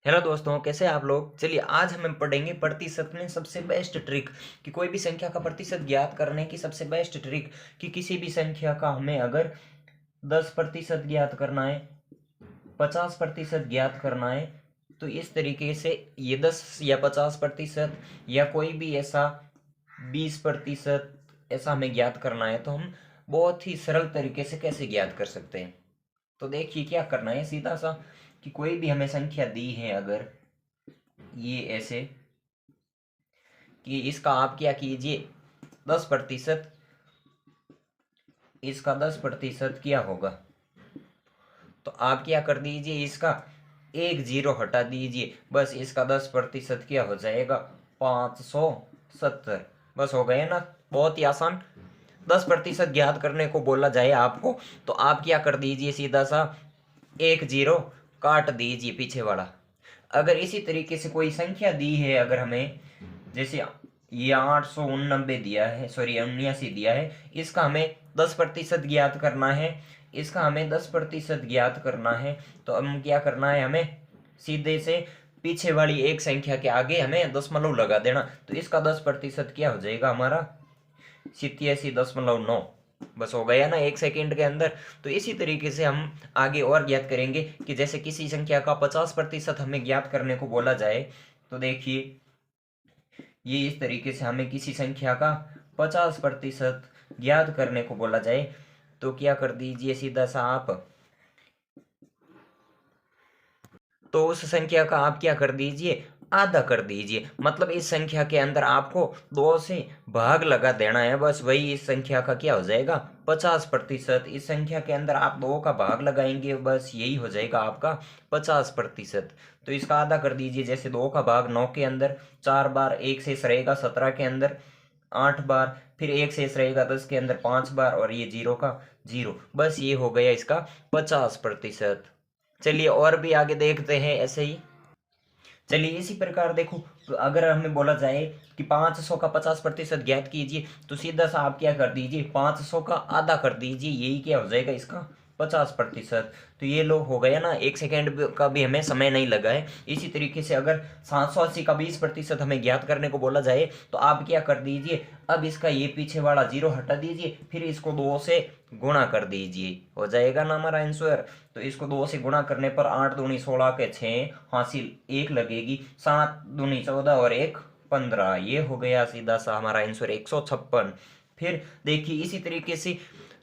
Hello दोस्तों, कैसे हैं आप लोग। चलिए आज हम पढ़ेंगे प्रतिशत में सबसे बेस्ट ट्रिक कि कोई भी संख्या का प्रतिशत ज्ञात करने की सबसे बेस्ट ट्रिक कि किसी भी संख्या का हमें अगर 10% ज्ञात करना है, 50% ज्ञात करना है, तो इस तरीके से ये 10 या 50% या कोई भी ऐसा 20% ऐसा हमें ज्ञात करना है, तो हम बहुत ही सरल तरीके से कैसे ज्ञात कर सकते हैं। तो देखिए क्या करना है, सीधा सा कि कोई भी हमें संख्या दी है, अगर ये ऐसे कि इसका आप क्या कीजिए 10%, इसका 10% क्या होगा, तो आप क्या कर दीजिए, इसका एक जीरो हटा दीजिए, बस इसका 10% क्या हो जाएगा 570। बस हो गए ना, बहुत ही आसान। 10% ज्ञात करने को बोला जाए आपको, तो आप क्या कर दीजिए, सीधा सा एक जीरो काट दीजिए पीछे वाला। अगर इसी तरीके से कोई संख्या दी है, अगर हमें जैसे ये 899 दिया है, सॉरी 79 दिया है, इसका हमें 10% ज्ञात करना है, इसका हमें 10% ज्ञात करना है, तो हम क्या करना है, हमें सीधे से पीछे वाली एक संख्या के आगे हमें दशमलव लगा देना, तो इसका 10% क्या हो जाएगा हमारा 87.9। बस हो गया ना एक सेकंड के अंदर। तो इसी तरीके से हम आगे और ज्ञात करेंगे कि जैसे किसी संख्या का 50% हमें ज्ञात करने को बोला जाए, तो देखिए ये इस तरीके से हमें किसी संख्या का 50% ज्ञात करने को बोला जाए, तो क्या कर दीजिए, सीधा सा आप तो उस संख्या का आप क्या कर दीजिए, आधा कर दीजिए। मतलब इस संख्या के अंदर आपको दो से भाग लगा देना है, बस वही इस संख्या का क्या हो जाएगा 50%। इस संख्या के अंदर आप दो का भाग लगाएंगे, बस यही हो जाएगा आपका 50%। तो इसका आधा कर दीजिए, जैसे दो का भाग 9 के अंदर 4 बार, एक शेष रहेगा 17 के अंदर 8 बार, फिर एक शेष रहेगा 10 के अंदर 5 बार, और ये जीरो का जीरो। बस ये हो गया इसका 50%। चलिए और भी आगे देखते हैं ऐसे ही। चलिए इसी प्रकार देखो, तो अगर हमें बोला जाए कि 500 का 50% ज्ञात कीजिए, तो सीधा सा आप क्या कर दीजिए, 500 का आधा कर दीजिए, यही क्या हो जाएगा इसका 50%। तो ये लो हो गया ना, एक सेकेंड का भी हमें समय नहीं लगा है। इसी तरीके से अगर 780 का 20% हमें ज्ञात करने को बोला जाए, तो आप क्या कर दीजिए, अब इसका ये पीछे वाला जीरो हटा दीजिए, फिर इसको 2 से गुणा कर दीजिए, हो जाएगा ना हमारा आंसर। तो इसको 2 से गुणा करने पर 8 दूनी 16 के 6 हासिल 1 लगेगी, 7 दूनी 14 और 1 15, ये हो गया सीधा सा हमारा आंसर 156। फिर देखिए इसी तरीके से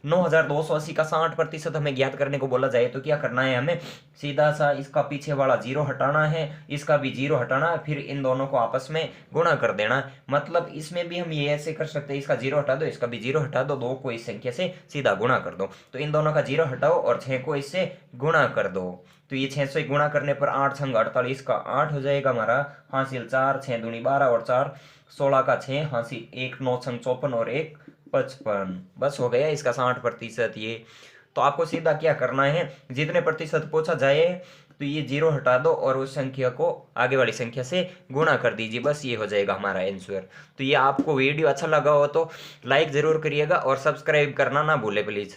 9280 का 60% हमें ज्ञात करने को बोला जाए, तो क्या करना है हमें, सीधा सा इसका पीछे वाला जीरो हटाना है, इसका भी जीरो हटाना है, फिर इन दोनों को आपस में गुणा कर देना है। मतलब इसमें भी हम ये ऐसे कर सकते हैं, इसका जीरो हटा दो, इसका भी जीरो हटा दो, दो को इस संख्या से सीधा गुणा कर दो, तो इन दोनों का जीरो हटाओ और 6 को इससे गुणा कर दो। तो ये 6 से गुणा करने पर 8 छंग 48 का 8 हो जाएगा हमारा हासिल 4, 6 दूनी 12 और 4 16 का 6 हासिल 1, 9 छंग 54 और 1 55। बस हो गया इसका 60%। ये तो आपको सीधा क्या करना है, जितने प्रतिशत पूछा जाए तो ये जीरो हटा दो और उस संख्या को आगे वाली संख्या से गुणा कर दीजिए, बस ये हो जाएगा हमारा आंसर। तो ये आपको वीडियो अच्छा लगा हो तो लाइक ज़रूर करिएगा और सब्सक्राइब करना ना भूले प्लीज़।